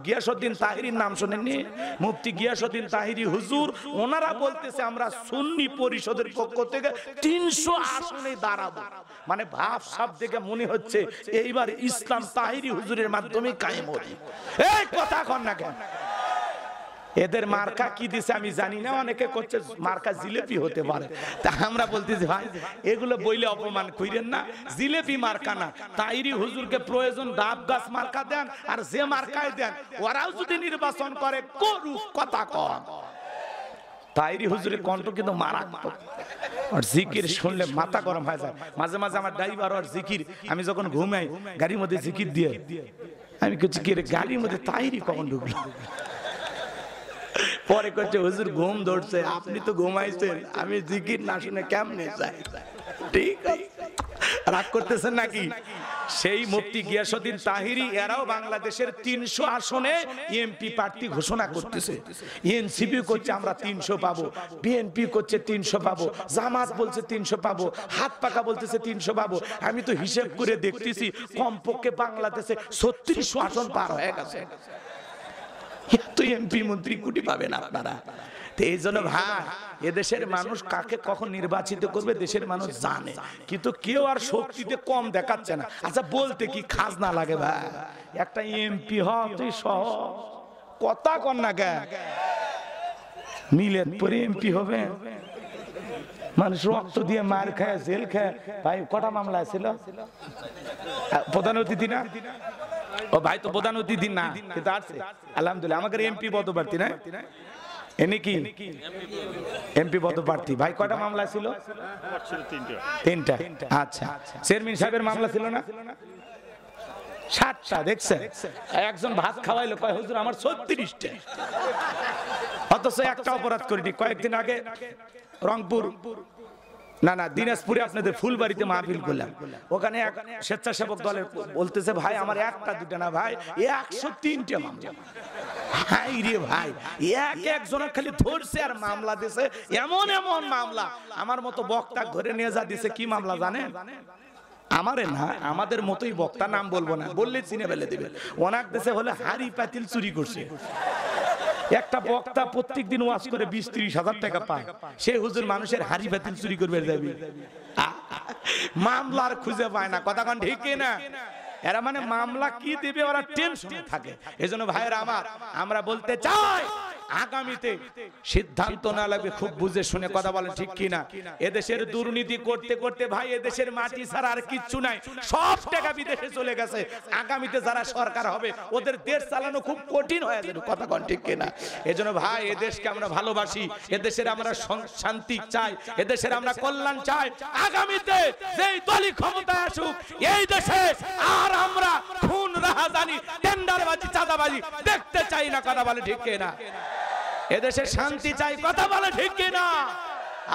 গিয়াসউদ্দিন তাহিরির নাম শুনেননি? মুফতি গিয়াসউদ্দিন তাহিরি হুজুর, ওনারা বলতেছে আমরা সুন্নি পরিষদের পক্ষ থেকে 300 আসনে দাঁড়াবো। মানে ভাব সব থেকে মনে হচ্ছে এইবার ইসলাম তাহিরি হুজুরের মাধ্যমে কায়েম হবে। এই কথা কন না কেন? এদের মার্কা কি দিছে আমি জানি না, অনেকে করছে মার্কা জিলেপি হতে পারে। তা আমরা বলতেছি ভাই এগুলো বইলে অপমান কইরেন না, জিলেপি মার্কা না। তাইরি হুজুরকে প্রয়োজন ডাব গাছ মার্কা দেন, আর যে মার্কায় দেন ওরাও যদি নির্বাচন করে করুক, কথা কন। তাইরি হুজুরের কণ্ঠ কিন্তু মারাত্মক, আর জিকির শুনলে মাথা গরম হয়ে যায়। মাঝে মাঝে আমার ড্রাইভার আর জিকির, আমি যখন ঘুমাই গাড়ির মধ্যে জিকির দিয়ে আমি কিছু কি গাড়ির মধ্যে তাইরি কখন ঢুকলো। পরে করছে হুজুর ঘুম ধরছে, আপনি তো ঘুমাইছেন, আমি জিকির না শুনে কেমনে যাই? ঠিক আছে, রাগ করতেছেন নাকি? সেই মুফতি গিয়াসউদ্দিন তাহিরি এরাও বাংলাদেশের 300 আসনে এমপি প্রার্থী ঘোষণা করতেছে। এনসিপি করছে আমরা 300 পাবো, বিএনপি করছে 300 পাবো, জামাত বলছে 300 পাবো, হাত পাকা বলতেছে 300 পাবো। আমি তো হিসেব করে দেখতেছি কমপক্ষে বাংলাদেশে 3600 আসন পার হয়ে গেছে। এমপি মন্ত্রী কোটি পাবেন আপনারা। এই জন্য ভাই এদেশের মানুষ কাকে কখন নির্বাচিত করবে দেশের মানুষ জানে, কিন্তু কেউ আর শক্তিতে কম দেখাচ্ছে না। আচ্ছা বলতে কি খাজনা লাগে ভাই? একটা এমপি হওয়াই সহজ, কথা কন না কে? মিলেত পরে এমপি হবে, মানুষ রক্ত দিয়ে মার খায়, জেল খায়। ভাই কটা মামলা ছিল? প্রধান অতিথি না? ও ভাই তো প্রধান অতিথি না, কিন্তু আছে আলহামদুলিল্লাহ। আমাদের এমপি পদপ্রার্থী না এনে কি এমপি পদপ্রার্থী। ভাই কয়টা মামলা ছিল? 3টা। আচ্ছা, চেয়ারম্যান সাহেবের মামলা ছিল না? 7টা। দেখছেন, একজন ভাত খাওয়াইলো কয় হুজুর আমার 36টা, অথচ একটা অপরাধ করিনি। কয়েকদিন আগে রংপুর না দিনাজপুরে আপনাদের ফুলবাড়িতে মাহফিল করলাম, ওখানে এক স্বেচ্ছাসেবক দলের বলতেছে ভাই আমার একটা দুটা না ভাই 103টা মামলা। হাই রে ভাই, একজনের খালি ধরছে আর মামলা দিছে, এমন এমন মামলা। আমার মতো বক্তা ঘরে নিয়ে যা দিছে। কি মামলা জানেন? আমারে না, আমাদের মতোই বক্তা, নাম বলবো না, বললে চিনে ফেলে দিবে। ওনার দেশে হলে হাড়ি পাতিল চুরি করছে। একটা বক্তা প্রত্যেক দিন ওয়াজ করে 20-30 হাজার টাকা পায়, সে হুজুর মানুষের হাড়ি পাতিল চুরি করবে যাবি, মামলার খুঁজে পায় না। কথা কোন ঠিক না? এরা মানে মামলা কি দিবে ওরা টেনশনে থাকে। এজন্য ভাইয়েরা আমার, আমরা বলতে চাই আগামীতে সিদ্ধান্ত না লাগবে, খুব বুঝে শুনে কথা বলেন, ঠিক কিনা? এদেশের দুর্নীতি করতে করতে ভাই এদেশের মাটি ছাড়া আর কিচ্ছু নাই, সব টাকা বিদেশে চলে গেছে। আগামীতে যারা সরকার হবে ওদের দেশ চালানো খুব কঠিন হয়ে যাবে। কথা কোন ঠিক কিনা? এজন্য ভাই এদেশকে আমরা ভালোবাসি, এদেশের আমরা শান্তি চাই, এদেশের আমরা কল্যাণ চাই। আগামীতে যেই দলই ক্ষমতায় আসুক এই দেশে আর আমরা খুন রাহাজানি টেন্ডারবাজি চাঁদাবাজি দেখতে চাই না। কথা বলে ঠিক কিনা? এদেশে শান্তি চাই। কথা বলে ঠিক কিনা?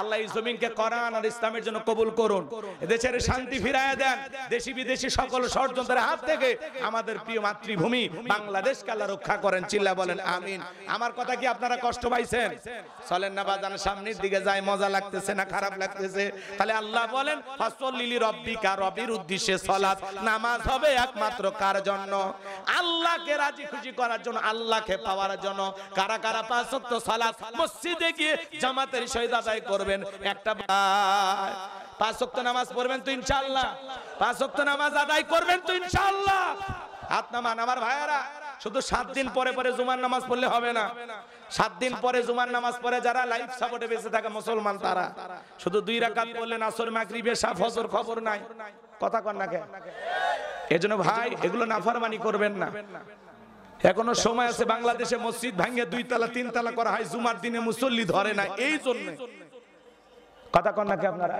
আল্লাহ এই জমিনকে কোরআন আর ইসলামের জন্য কবুল করুন। এদেশের শান্তি ফিরায় দেন, দেশি বিদেশি সকল ষড়যন্ত্রের হাত থেকে আমাদের প্রিয় মাতৃভূমি বাংলাদেশকে আল্লাহ রক্ষা করেন। চিল্লা বলেন আমিন। আমার কথা কি আপনারা কষ্ট পাইছেন? চলেন না বাজান, সামনের দিকে যায়, মজা লাগতেছে না খারাপ লাগতেছে? তাহলে আল্লাহ বলেন ফাসল্লি রব্বিকা, রবির উদ্দেশ্যে সালাত, নামাজ হবে একমাত্র কার জন্য? আল্লাহকে রাজি খুশি করার জন্য, আল্লাহকে পাওয়ার জন্য। কারা কারা 5 ওয়াক্ত সালাত মসজিদে গিয়ে জামাতের সহিত আদায় করবেন? একটা 5 ওয়াক্ত নামাজ পড়বেন তো ইনশাআল্লাহ? 5 ওয়াক্ত নামাজ আদায় করবেন তো ইনশাআল্লাহ? হাত নামান আমার ভাইয়ারা। শুধু 7 দিন পরে পরে জুমার নামাজ পড়লে হবে না। 7 দিন পরে জুমার নামাজ পড়ে যারা লাইফ সাপোর্টে বেঁচে থাকে মুসলমান, তারা শুধু 2 রাকাত পড়লেন আসর মাগরিব এশা ফজর, খবর নাই। কথা কন না কে? এজন্য ভাই এগুলো নাফরমানি করবেন না। এখনো সময় আছে। বাংলাদেশে মসজিদ ভাঙে 2 তলা 3 তলা করা হয়, জুমার দিনে মুসল্লি ধরে না, এই জন্য। কথা কন না কে আপনারা?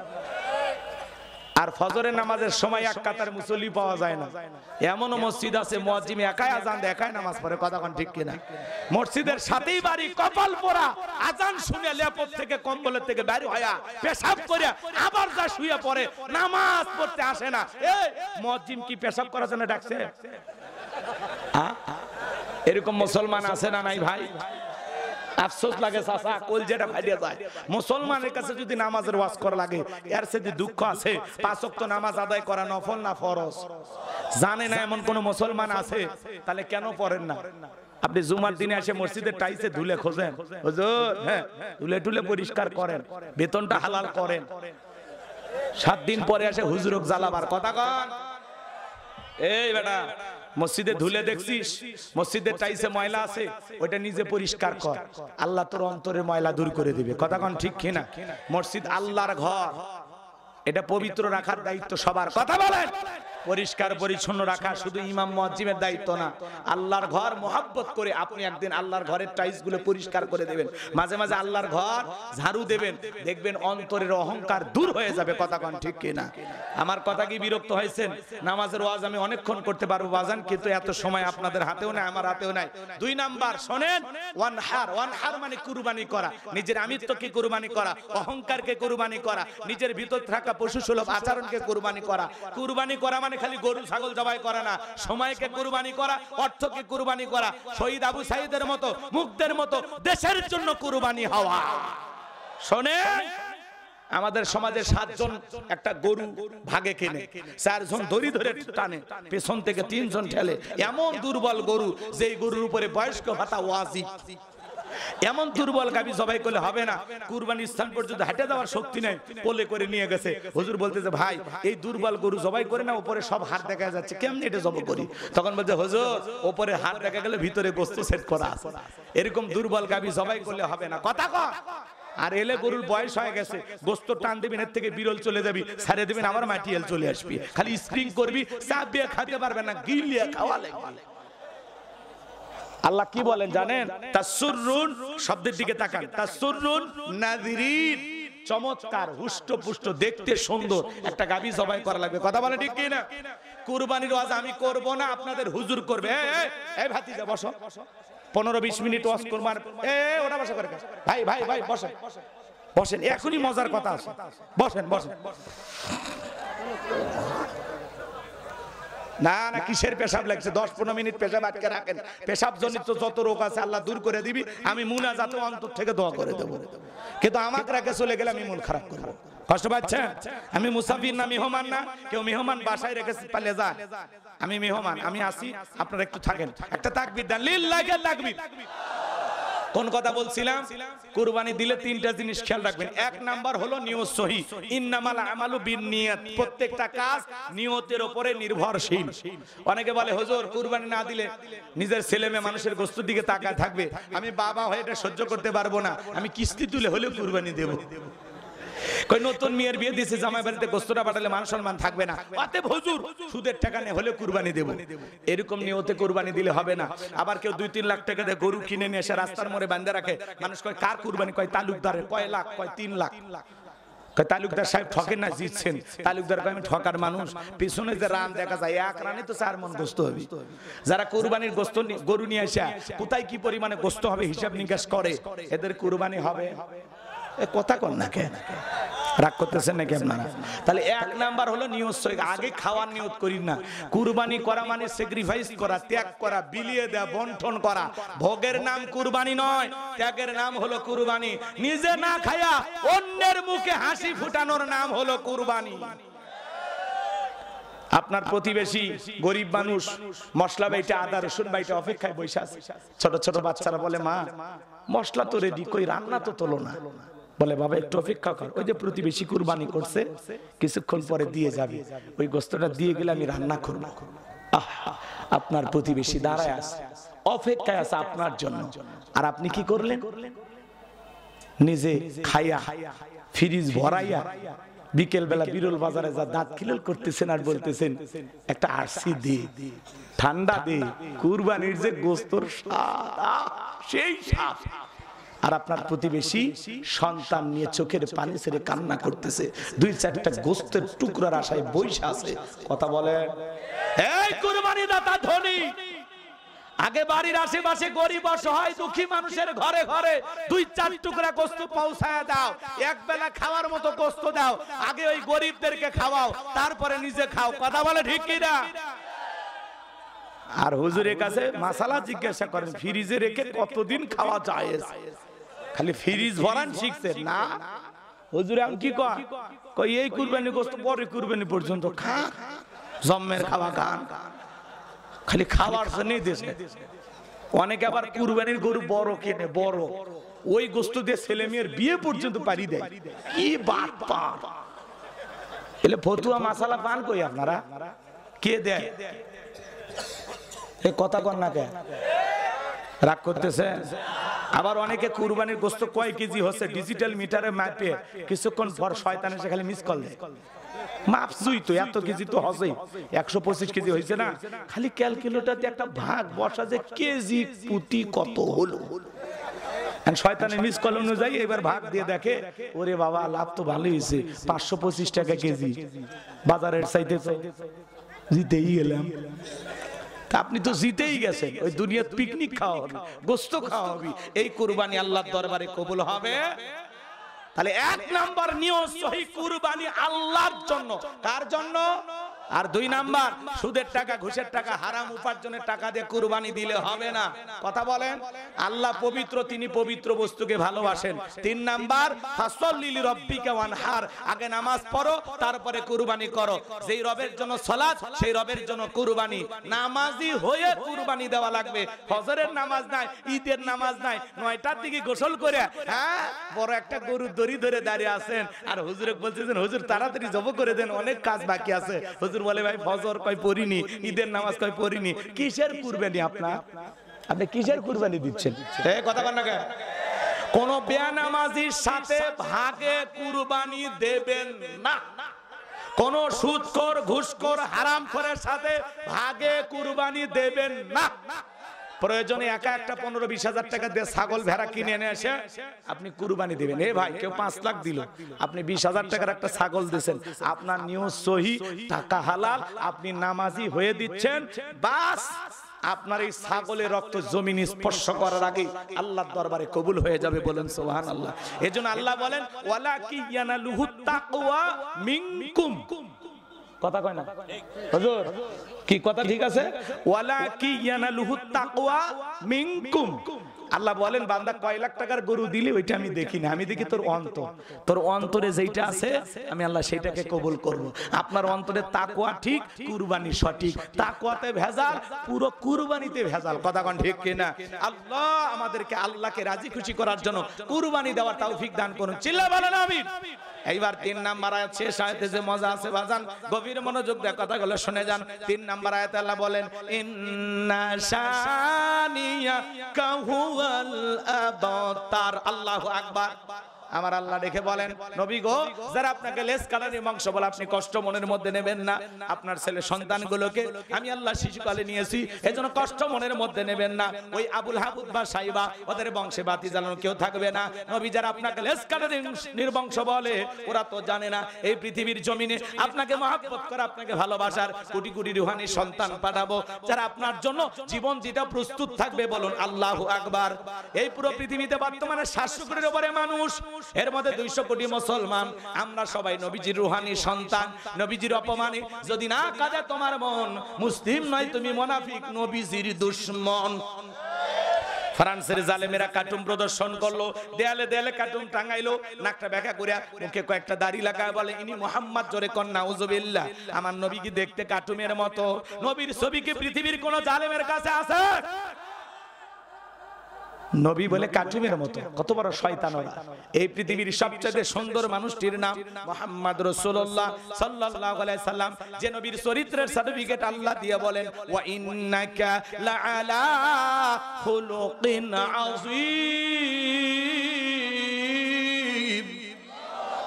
আর ফজরের নামাজের সময় এক কাতার মুসল্লি পাওয়া যায় না। এমনও মসজিদ আছে মুয়াজ্জিম একাই আজান দেয়, একাই নামাজ পড়ে। কথা কোন ঠিক কিনা? মসজিদের সাথেই বাড়ি, কপাল পোড়া, আজান শুনে লেপট থেকে কম্বলের থেকে বাইরে হয়া পেশাব করে আবার যা শুয়ে পড়ে, নামাজ পড়তে আসে না। এই মুয়াজ্জিম কি পেশাব করার জন্য ডাকছে? এরকম মুসলমান আছে না নাই ভাই? আফসোস লাগে চাচা, কলজেটা ফাটিয়ে যায়। মুসলমানের কাছে যদি নামাজের ওয়াজ করা লাগে, এর সাথে দুঃখ আছে? 5 ওয়াক্ত নামাজ আদায় করা নফল না ফরজ? জানে না এমন কোন মুসলমান আছে? তাহলে কেন পড়েন না? আপনি জুমার দিনে এসে মসজিদের টাইসে ধুলে খোঁজেন হুজুর, হ্যাঁ ধুলে টুলে পরিষ্কার করেন, বেতনটা হালাল করেন। 7 দিন পরে এসে হুজুরক জ্বালাবার কথা কন। এই বেটা মসজিদে ধুলে দেখছিস মসজিদের টাইসে ময়লা আছে, ওইটা নিজে পরিষ্কার কর, আল্লাহ তোর অন্তরের ময়লা দূর করে দিবে। কথা কন ঠিক কিনা? মসজিদ আল্লাহর ঘর, এটা পবিত্র রাখার দায়িত্ব সবার। কথা বলেন। পরিষ্কার পরিচ্ছন্ন রাখা শুধু ইমাম মুয়াজ্জিমের দায়িত্ব না, আল্লাহর ঘর মহব্বত করে আপনি একদিন আল্লাহর ঘরের টাইলস গুলো পরিষ্কার করে দেবেন, মাঝে মাঝে আল্লাহর ঘর ঝাড়ু দেবেন, দেখবেন অন্তরের অহংকার দূর হয়ে যাবে। কথা কন ঠিক কিনা? আমার কথা কি বিরক্ত হয়েছেন? নামাজের ওয়াজ আমি অনেকক্ষণ করতে পারবো বাজান, কিন্তু এত সময় আপনাদের হাতেও নাই, আমার হাতেও নাই। 2 নাম্বার শোনেন, ওয়ানহার মানে কুরবানি করা, নিজের আমিত্বকে কুরবানি করা, অহংকারকে কুরবানি করা, নিজের ভিতর থাকা পশু সুলভ আচরণকে কুরবানি করা। কুরবানি করা মানে খালি গরু ছাগল জবাই করা না, সময়কে কুরবানি করা, অর্থকে কুরবানি করা, শহীদ আবু সাঈদের মতো মুগ্ধের মতো দেশের জন্য কুরবানি হওয়া। শোনেন, আমাদের সমাজে 7 জন একটা গরু ভাগে কেনে, 4 জন দড়ি ধরে টানে, পেছন থেকে 3 জন ঠেলে। এমন দুর্বল গরু, যেই গরুর উপরে বয়স্ক ভাতা ওয়াজিব। এমন দুর্বল গাবি জবাই করলে হবে না, কুরবানির স্থান পর্যন্ত হেঁটে যাওয়ার শক্তি নেই, কোলে করে নিয়ে গেছে। হুজুর বলতেছে ভাই এই দুর্বল গরু জবাই করে না, উপরে সব হাড় দেখা যাচ্ছে, কেমনি এটা জবাই করি? তখন বলছে হুজুর উপরে হাড় দেখা গেলে ভিতরে গোস্ত সেট করা আছে, এরকম দুর্বল গাবি জবাই করলে হবে না। কথা কয়। আর এলে গরুর বয়স হয়ে গেছে, গোস্ত টান দিবেন, এর থেকে বিরল চলে যাবি, ছাড়ে দিবেন, আবার মাটিয়েল চলে আসবি, খালি স্প্রিং করবি, চাপ দিয়ে খাতে পারবে না, গিলিয়ে খাওয়া লাগবে। আল্লাহ কি বলেন জানেন? তাসুররুন শব্দের দিকে তাকান, তাসুররুন নাযিরিন, চমৎকার হুষ্টপুষ্ট দেখতে সুন্দর একটা গাবি জবাই করা লাগবে। কথা বলে ঠিক কি না? কুরবানির ওয়াজ আমি করব না, আপনাদের হুজুর করবে। এই ভাতিজা বসো, 15-20 মিনিট ওয়াজ করবার। ওটা বসে করে ভাই ভাই ভাই বসেন বসেন, এখনই মজার কথা আছে, বসেন বসেন। না না কিসের পেশাব লাগছে? 10-15 মিনিট পেশাব আটকে রাখেন, পেশাব জনিত যত রোগ আছে আল্লাহ দূর করে দিবি। আমি মুনাজাত অন্তর থেকে দোয়া করে দেব, কিন্তু আমাকে রেখে চলে গেলে আমি মন খারাপ করব। কষ্ট পাচ্ছেন? আমি মুসাফির না মেহমান না, কেউ মেহমান বাসায় রেখে পালিয়ে যায়, আমি মেহমান, আমি আসি, আপনারা একটু থাকেন। একটা তাকবীর দেন, লিল্লাহি তাকবীর। কোন কথা বলছিলাম? কুরবানি দিলে 3টা জিনিস খেয়াল রাখবেন। 1 নাম্বার হলো নিয়ত সহি, ইন্নামাল আমালু বিন্নিয়াত, প্রত্যেকটা কাজ নিয়তের উপরে নির্ভরশীল। অনেকে বলে হুজুর কুরবানি না দিলে নিজের ছেলে মেয়ে মানুষের গোশতের দিকে তাকায় থাকবে, আমি বাবা হয়ে এটা সহ্য করতে পারবো না, আমি কিস্তি তুলে হলেও কুরবানি দেব। কই নতুন মেয়ের বিয়ে দিয়েছে, জামাই বাড়িতে গোশতটা পাঠালে মান সম্মান থাকবে না, অতএব হুজুর সুদের টাকা নিয়ে হলে কুরবানি দেব। এরকম নিয়তে কুরবানি দিলে হবে না। আবার কেউ 2-3 লাখ টাকা দিয়ে গরু কিনে নিয়ে এসে রাস্তার মোড়ে বাঁধে রাখে, মানুষ কয় কার কুরবানি? কয় তালুকদারের। কয় লাখ? কয় 3 লাখ। তালুকদার সাহেব ঠকেন না, জিতছেন। তালুকদার কয় আমি ঠকার মানুষ, পিছনে যে রান দেখা যায় 1 রানে তো 4 মণ গোশত হবে। যারা কুরবানির গোশত গরু নিয়ে আসে কোথায় কি পরিমাণে গোশত হবে হিসাব নিকাশ করে, এদের কুরবানি হবে। কথা কন না কেন? রাগ করতেছেন নাকি আপনারা? তাহলে 1 নাম্বার হলো নিয়ত সহি, আগে খাওয়ার নিয়ত করি না। কুরবানি করা মানে স্যাক্রিফাইস করা, ত্যাগ করা, বিলিয়ে দেয়া, বন্টন করা। ভোগের নাম কুরবানি নয়, ত্যাগের নাম হলো কুরবানি। নিজে না খায়া অন্যের মুখে হাসি ফুটানোর নাম হলো কুরবানি। আপনার প্রতিবেশী গরিব মানুষ মশলা বাইটা, আদা রসুন বাইটা অপেক্ষায় বসে আছে, ছোট ছোট বাচ্চারা বলে মা মশলা তো রেডি, কই রান্না তো তোলো না। বলে বাবা একটু অপেক্ষা কর, ওই যে প্রতিবেশী কুরবানি করছে, কিছুক্ষণ পরে দিয়ে যাবে, ওই গোশতটা দিয়ে গেলে আমি রান্না করব। আপনার প্রতিবেশী দাঁড়ায় আছে, অপেক্ষায় আছে আপনার জন্য, আর আপনি কি করলেন? নিজে খাইয়া ফ্রিজ ভরাইয়া বিকেল বেলা বিরল বাজারে যা দাঁত খিলল করতেছেন আর বলতেছেন একটা আরসি দে, ঠান্ডা দে, কুরবানির যে গোশতর স্বাদ, সেই স্বাদ। আর আপনার প্রতিবেশী সন্তান নিয়ে চোখের পানি ছেড়ে কান্না করতেছে, 2-4টা গোশতের টুকরার আশায় বইসা আছে। কথা বলে এই কুরবানি দাতা ধনী, আগে বাড়ির আশেপাশে গরিব অসহায় দুঃখী মানুষের ঘরে ঘরে 2-4 টুকরা গোশত পৌঁছায় দাও, এক বেলা খাওয়ার মতো গোশত দাও। আগে ওই গরিবদেরকে খাওয়াও, তারপরে নিজে খাও। কথা বলে ঠিক কি না? আর হুজুরের কাছে মাসালা জিজ্ঞাসা করেন, ফ্রিজে রেখে কতদিন খাওয়া যায়? খালি ফ্রিজ ভরান শিখছে না। হুজুরে আমি কি কয় এই কুরবানি গোশত পরে কুরবানি পর্যন্ত খা, জম্মের খাওয়া খান, খালি খাওয়ার জন্যই দেশে অনেকে আবার কুরবানির গরু বড় কেনে, বড়, ওই গোস্ত দিয়ে ছেলে মেয়ের বিয়ে পর্যন্ত পারি দেয়। কি বাটপার! এলে ফতুয়া মাসালা পান কই আপনারা? কে দেয়? এই কথা কন না কে? রাগ করতেছে? আবার অনেকে কুরবানির গোস্ত কয় কেজি হচ্ছে ডিজিটাল মিটারে মাপে কিছুক্ষণ পর শয়তান এসে খালি মিস কল দেয়। মাপছুই তো এত কেজি তো হছেই, 125 কেজি হয়েছে না, খালি ক্যালকুলেটরতে একটা ভাগ বসা যে কেজি প্রতি কত হলো। শয়তানের মিস কল অনুযায়ী এবার ভাগ দিয়ে দেখে, ওরে বাবা লাভ তো ভালোই হয়েছে, 525 টাকা কেজি, বাজারের চাইতে তো জিতেই গেলাম। আপনি তো জিতেই গেছেন, ওই দুনিয়ার পিকনিক খাওয়া হবে, গোস্ত খাওয়া হবে, এই কুরবানি আল্লাহর দরবারে কবুল হবে। তাহলে 1 নাম্বার নিয়ত সহি কুরবানি আল্লাহর জন্য। কার জন্য? আর 2 নাম্বার, সুদের টাকা, ঘুষের টাকা, হারাম উপার্জনের টাকা দিয়ে কুরবানি দিলে হবে না। কথা বলেন? আল্লাহ পবিত্র, তিনি পবিত্র বস্তুকে ভালোবাসেন। 3 নাম্বার, ফাসাল্লি লিরাব্বিকা ওয়ানহার, আগে নামাজ পড়ো তারপরে কুরবানি করো। যেই রবের জন্য সালাত, সেই রবের জন্য কুরবানি। নামাজি হয়ে কুরবানি দেওয়া লাগবে। ফজরের নামাজ নাই, ঈদের নামাজ নাই, 9টার দিকে গোসল করে হ্যাঁ বড় একটা গরু দড়ি ধরে দাঁড়িয়ে আছেন, আর হুজুরে বলতেছেন হুজুর তাড়াতাড়ি জব করে দেন, অনেক কাজ বাকি আছে। হুজুর বলে ভাই ফজর কয় পড়িনি, ঈদের নামাজ কয় পড়িনি। কিসের কুরবানি আপনার? আপনি কিসের কুরবানি দিচ্ছেন? এই কথা বল না কেন? কোন বেনামাজির সাথে ভাগে কুরবানি দেবেন না। কোন সুদখোর, ঘুষখোর, হারামখোরের সাথে ভাগে কুরবানি দেবেন না। প্রয়োজনে একা একটা 15-20 হাজার টাকা দিয়ে ছাগল ভেড়া কিনে এনে এসে আপনি কুরবানি দিবেন। এ ভাই কেউ 5 লাখ দিল, আপনি 20 হাজার টাকার একটা ছাগল দিয়েছেন, আপনার নিয়ত সহি, টাকা হালাল, আপনি নামাজি হয়ে দিচ্ছেন, বাস আপনার এই ছাগলের রক্ত জমিন স্পর্শ করার আগে আল্লাহর দরবারে কবুল হয়ে যাবে। বলেন সুবহানাল্লাহ। এজন্য আল্লাহ বলেন ওয়ালাকি ইয়ানালুহুত তাকওয়া মিনকুম। কথা কয় না হুজুর? কি কথা ঠিক আছে? ওয়ালাকি ইয়ানালুহুত তাকওয়া মিনকুম। আল্লাহ বলেন বান্দা কয় লাখ টাকার গরু দিলি ওইটা আমি দেখি না, আমি দেখি তোর অন্তর। তোর অন্তরে যেটা আছে আমি আল্লাহ সেটাকে কবুল করব। আপনার অন্তরে তাকওয়া ঠিক, কুরবানি সঠিক। তাকওয়াতে ভেজাল, পুরো কুরবানিতে ভেজাল। কথা কোন ঠিক কিনা? আল্লাহ আমাদেরকে আল্লাহকে রাজি খুশি করার জন্য কুরবানি দেওয়ার তৌফিক দান করুন। চিল্লা বলেন আমিন। এইবার 3 নাম্বার আয়াত, শেষ আয়াতে যে মজা আছে বাজান, গভীর মনোযোগ দিয়ে কথাগুলো শুনে যান। 3 নাম্বার আয়াতে আল্লাহ বলেন ইন্না শানিয়াকা হুয়াল আবতার। আল্লাহু আকবার। আমার আল্লাহ দেখে বলেন নবী গো, যারা আপনাকে লেস কাটারি মাংস বলে আপনি কষ্ট মনের মধ্যে নেবেন না। আপনার ছেলে সন্তানগুলোকে আমি আল্লাহ শিশুকালে নিয়েছি, এজন্য কষ্ট মনের মধ্যে নেবেন না। ওই আবুল হাবুদ বা সাইবা ওদের বংশে বাতি জ্বালানো কেউ থাকবে না। নবী যারা আপনাকে লেস কাটারি নির্বংশ বলে ওরা তো জানে না এই পৃথিবীর জমিনে আপনাকে মহব্বত করে, আপনাকে ভালোবাসার কোটি কোটি রুহানি সন্তান পাঠাবো যারা আপনার জন্য জীবন দিতে প্রস্তুত থাকবে। বলুন আল্লাহু আকবার। এই পুরো পৃথিবীতে বর্তমানে 700 কোটির উপরে মানুষ, এর মধ্যে 200 কোটি মুসলমান। আমরা সবাই নবীজির রুহানি সন্তান। নবীজির অপমানে যদি না কাঁদে তোমার মন, মুসলিম নয় তুমি মুনাফিক, নবীজির দুশমন। ফ্রান্সের জালেমেরা কার্টুন প্রদর্শন করলো, দেয়ালে দেয়ালে কার্টুন টাঙাইলো, নাকটা ব্যাকা করে মুখে কয়েকটা দাড়ি লাগায় বলে ইনি মুহাম্মদ, জোরে কর নাউজুবিল্লাহ। আমার নবী কি দেখতে কার্টুনের মতো? নবীর ছবি কি পৃথিবীর কোন জালেমের কাছে আছে? নবী বলে কার্টুনের মতো। কত বড় শয়তান ওরা। এই পৃথিবীর সবচেয়ে সুন্দর মানুষটির নাম মুহাম্মদ রাসূলুল্লাহ সাল্লাল্লাহু আলাইহি সাল্লাম, যে নবীর চরিত্রের সার্টিফিকেট আল্লাহ দিয়ে বলেন ওয়া ইন্নাকা লাআলা খুলুকিন আযীম।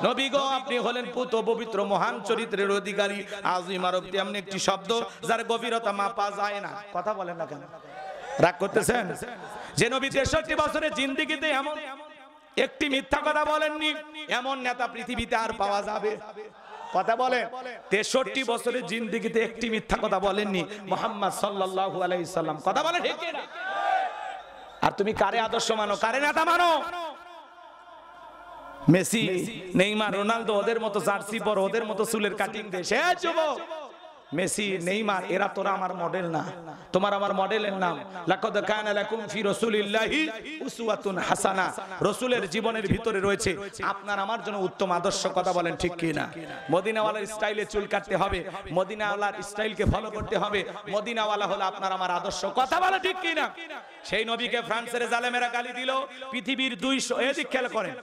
নবী গো আপনি হলেন পুত পবিত্র মহান চরিত্রের অধিকারী। আযীম আরবি এমন একটি শব্দ যার গভীরতা মাপা যায় না। কথা বলেন না কেন? রাগ করতেছেন? যে নবী 63 বছরের জিন্দেগিতে এমন একটি মিথ্যা কথা বলেননি, এমন নেতা পৃথিবীতে আর পাওয়া যাবে? কথা বলেন। 63 বছরের জিন্দেগিতে একটি মিথ্যা কথা বলেননি মুহাম্মদ সাল্লাল্লাহু আলাইহি সাল্লাম। কথা বলেন ঠিক না? আর তুমি কারে আদর্শ মানো, কারে নেতা মানো? মেসি, নেইমার, রোনালদো ওদের মতো জার্সি পরো, ওদের মতো চুলের কাটিং দে। সে যুবক মেসি, নেইমার, এরা তোরা আমার মডেল না। তোমার আমার মডেলের নাম লাকাদ কানা লাকুম ফি রাসূলিল্লাহি উসওয়াতুন হাসানা। রাসূলের জীবনের ভিতরে রয়েছে আপনার আমার জন্য উত্তম আদর্শ। কথা বলেন ঠিক কি না? মদিনাওয়ালার স্টাইলে চুল কাটতে হবে, মদিনাওয়ালার স্টাইলকে ফলো করতে হবে, মদিনাওয়ালা হলো আপনার আমার আদর্শ। কথা বলে ঠিক কি না? সেই নবীকে ফ্রান্সের জালেমেরা গালি দিল। পৃথিবীর 200, এদিক খেয়াল করেন,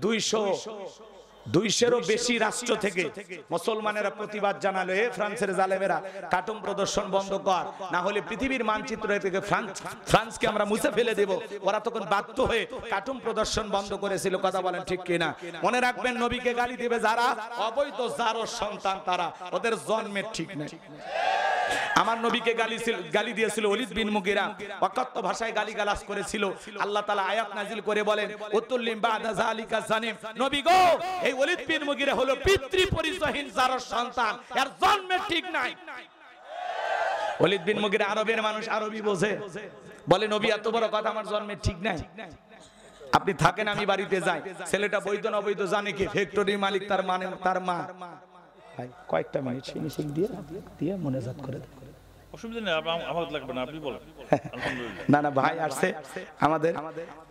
200-200-এরও বেশি রাষ্ট্র থেকে মুসলমানেরা প্রতিবাদ জানালো, এ ফ্রান্সের জালেমেরা কার্টুন প্রদর্শন বন্ধ কর, না হলে পৃথিবীর মানচিত্র থেকে ফ্রান্সকে আমরা মুছে ফেলে দেব। ওরা তখন বাধ্য হয়ে কার্টুন প্রদর্শন বন্ধ করেছিল। কথা বলেন ঠিক কিনা? মনে রাখবেন, নবীকে গালি দিবে যারা অবৈধ জারোর সন্তান, তারা ওদের জন্মের ঠিক নেই। আমার নবীকে গালি দিয়েছিল ওলীদ বিন মুগীরা, অকথ্য ভাষায় গালিগালাজ করেছিল। আল্লাহ তাআলা আয়াত নাজিল করে বলেন, উতুল্লিম বাদা যালিকা জানিম। নবী গো, এই ওলীদ বিন মুগীরা হলো পিতৃ পরিচয়হীন জারোর সন্তান, এর জন্মের ঠিক নাই। ওলীদ বিন মুগীরা আরবের মানুষ, আরবি বোঝে, বলে নবী এত বড় কথা, আমার জন্মের ঠিক নাই। আপনি থাকেন, আমি বাড়িতে যাই, ছেলেটা বৈধ না অবৈধ জানে কি? ফ্যাক্টরির মালিক তার মানে তার মা। ভাই কয়েকটা মিনিট ফিনিশিং দিয়ে মোনাজাত করে দেন। অসুবিধা নেই, আমার লাগবে না, আপনি বলেন। আলহামদুলিল্লাহ। না না ভাই আসছে আমাদের,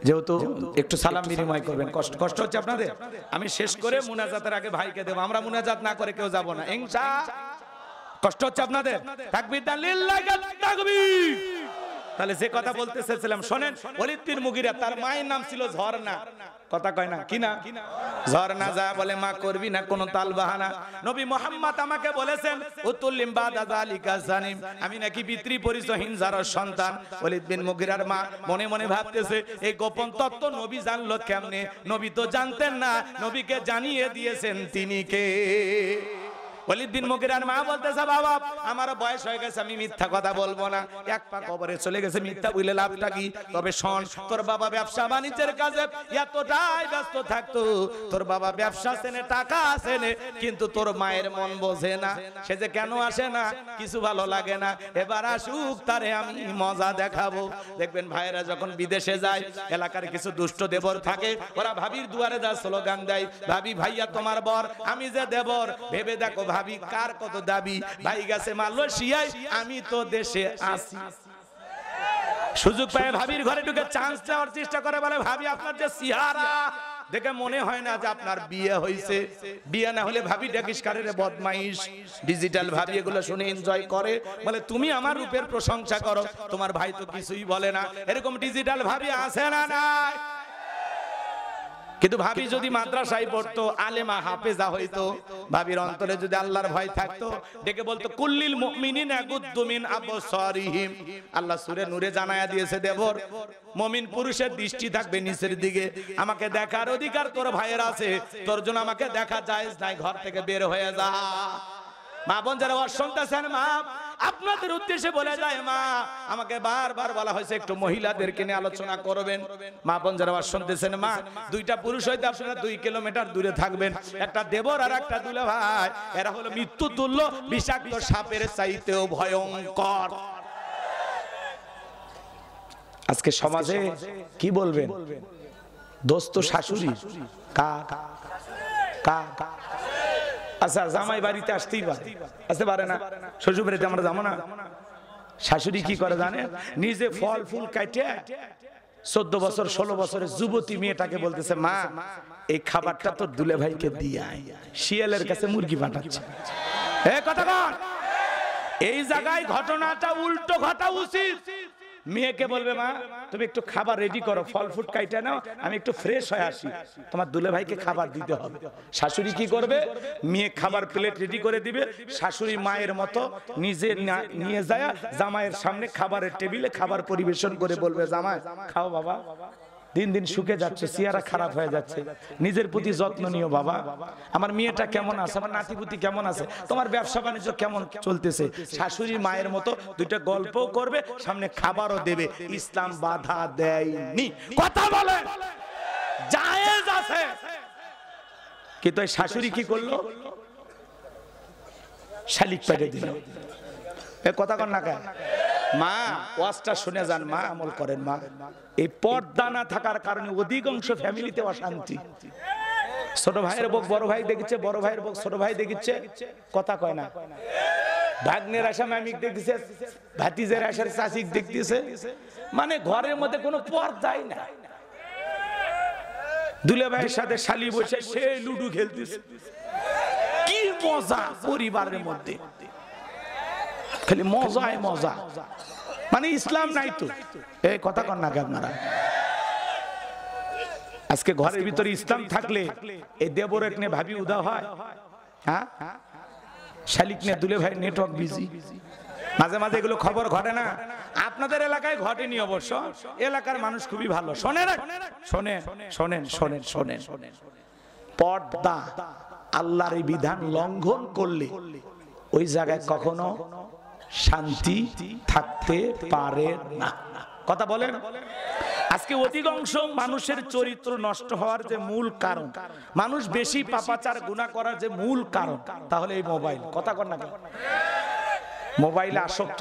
যেহেতু একটু সালাম বিনিময় করবেন, কষ্ট হচ্ছে আপনাদের। আমি শেষ করে মুনাজাতের আগে ভাইকে দেব। আমরা মুনাজাত না করে কেউ যাব না ইনশাআল্লাহ। কষ্ট হচ্ছে আপনাদের? তাকবীর দেন, লিল্লাহি তাকবীর। তাহলে যে কথা বলতে চেয়েছিলাম শোনেন। ওলীদ বিন মুগীরা, তার মায়ের নাম ছিল ঝর্ণা। কথা কয় না কি না? ঝর্ণা যা বলে মা করবি না কোনো তাল বাহানা। নবী মুহাম্মদ আমাকে বলেছেন, উতুল্লিম বাদা যালিকা জানিম, আমি নাকি পিতৃ পরিচয়হীন জারোর সন্তান। ওলীদ বিন মুগীরার মা মনে মনে ভাবতেছে, এই গোপন তত্ত্ব নবী জানলো কেমনে? নবী তো জানতেন না, নবীকে জানিয়ে দিয়েছেন তিনি কে? ওলীদ বিন মুগীরার মা বলতেছে, বাবা আমার বয়স হয়ে গেছে, আমি মিথ্যা কথা বলবো না। এক পা কবরে চলে গেছে, মিথ্যা বলে লাভটা কি? তবে শোন, তোর বাবা ব্যবসা বাণিজ্যের কাজে এতটাই ব্যস্ত থাকতো, তোর বাবা ব্যবসা চেনে, টাকা চেনে, কিন্তু তোর মায়ের মন বোঝে না। সে যে কেন আসে না, কিছু ভালো লাগে না। এবার আসুক, তারে আমি মজা দেখাবো। দেখবেন ভাইয়েরা যখন বিদেশে যায়, এলাকার কিছু দুষ্ট দেবর থাকে, ওরা ভাবির দুয়ারে যা স্লোগান দেয়, ভাবি ভাইয়া তোমার বর, আমি যে দেবর, ভেবে দেখো ভাবি কার কত দাবি। ভাই গেছে মালয়েশিয়ায়, আমি তো দেশে আছি। সুযোগ পায় ভাবির ঘরে ঢুকে চান্স নেওয়ার চেষ্টা করে, বলে ভাবি আপনার যে চেহারা দেখে মনে হয় না যে আপনার বিয়ে হয়েছে। বিয়ে না হলে ভাবি ডাকিসকারের বদমাইশ। ডিজিটাল ভাবি এগুলো শুনে এনজয় করে, বলে তুমি আমার রূপের প্রশংসা করো, তোমার ভাই তো কিছুই বলে না। এরকম ডিজিটাল ভাবি আছে না নাই? কিন্তু ভাবি যদি মাদ্রাসায় পড়তো, আলেমা হাফেজা হইতো, ভাবির অন্তরে যদি আল্লাহর ভয় থাকতো, ডেকে বলতো কুল্লিল মুমিনিনা ইয়াগুদ্দু মিন আবসারিহিম। আল্লাহ সূরা নূরে জানায়া দিয়েছে, দেবর মুমিন পুরুষের দৃষ্টি থাকবে নিচের দিকে। আমাকে দেখার অধিকার তোর ভাইয়ের আছে, তোর জন্য আমাকে দেখা জায়েজ নাই, ঘর থেকে বের হয়ে যা। মা বোন যারা শুনতেছেন, মা আপনাদের উদ্দেশ্যে বলে যায়, মা আমাকে বারবার বলা হয়েছে একটু মহিলাদেরকে নিয়ে আলোচনা করবেন। মা বোন যারা শুনতেছেন, মা দুইটা পুরুষ হইতে আপনারা 2 কিলোমিটার দূরে থাকবেন। একটা দেবর আর একটা দুলা ভাই, এরা হলো মৃত্যু তুল্য, বিষাক্ত সাপের চাইতেও ভয়ঙ্কর। আজকে সমাজে কি বলবেন? দোস্ত শাশুড়ি কা আচ্ছা, জামাই বাড়িতে আসতেই আসতে পারে না, শ্বশুর বাড়িতে আমরা যাবো না। শাশুড়ি কি করে জানে? নিজে ফল ফুল কাটে 14 বছর 16 বছরের যুবতী মেয়েটাকে বলতেছে, মা এই খাবারটা তোর দুলে ভাইকে দিয়ে আয়। শিয়ালের কাছে মুরগি পাঠাচ্ছে। কথা বল, এই জায়গায় ঘটনাটা উল্টো ঘটা উচিত। মেয়েকে বলবে, মা তুমি একটু খাবার রেডি করো, ফল ফুড কাইটা নাও, আমি একটু ফ্রেশ হয়ে আসি, তোমার দুলে ভাইকে খাবার দিতে হবে। শাশুড়ি কি করবে? মেয়ে খাবার প্লেট রেডি করে দিবে, শাশুড়ি মায়ের মতো নিজে নিয়ে যায় জামাইয়ের সামনে খাবারের টেবিলে খাবার পরিবেশন করে বলবে, জামাই খাও বাবা, দিন দিন শুকে যাচ্ছে, চেহারা খারাপ হয়ে যাচ্ছে, নিজের প্রতি যত্ন নিও বাবা। আমার মেয়েটা কেমন আছে, আমার নাতিপুতি কেমন আছে, তোমার ব্যবসা বাণিজ্য কেমন চলতেছে। শাশুড়ি মায়ের মতো দুইটা গল্পও করবে, সামনে খাবারও দেবে। ইসলাম বাধা দেয়নি। কথা বলে জায়েজ আছে। কিন্তু এই শাশুড়ি কি করলো? শালিক পেটে দিল। এ কথা কন না কেন? মা ওয়াজটা শুনে যান, মা আমল করেন। মা এই পর্দা না থাকার কারণে অধিকাংশ ফ্যামিলিতে অশান্তি। ছোট ভাইয়ের বউ বড় ভাই দেখিচ্ছে, বড় ভাইয়ের বউ ছোট ভাই দেখিচ্ছে, কথা কয় না। ভাগ্নের আশা মামিক দেখতেছে, ভাতিজের আশার চাচিক দেখতেছে, মানে ঘরের মধ্যে কোনো পর্দাই না। দুলে ভাইয়ের সাথে শালি বসে সে লুডু খেলতেছে, কি মজা পরিবারের মধ্যে, খালি মজায় মজা। মানে ইসলাম নাই তো, এই কথা কন না আপনারা। আজকে ঘরের ভিতরে ইসলাম থাকলে এই দেবরেক নিয়ে ভাবি উদা হয়, হ্যাঁ শালিক নিয়ে দুলে ভাই নেটওয়ার্ক বিজি। মাঝে মাঝে এগুলো খবর ঘটে না, আপনাদের এলাকায় ঘটেনি অবশ্য, এলাকার মানুষ খুবই ভালো। শোনেন শোনেন শোনেন শোনেন শোনেন শোনেন, পর্দা আল্লাহর এই বিধান লঙ্ঘন করলে ওই জায়গায় কখনো শান্তি থাকতে পারে না। কথা বলেন। আজকে অধিকাংশ মানুষের চরিত্র নষ্ট হওয়ার যে মূল কারণ, মানুষ বেশি পাপাচার গুনাহ করার যে মূল কারণ, তাহলে এই মোবাইল। কথা কর না, মোবাইলে আসক্ত।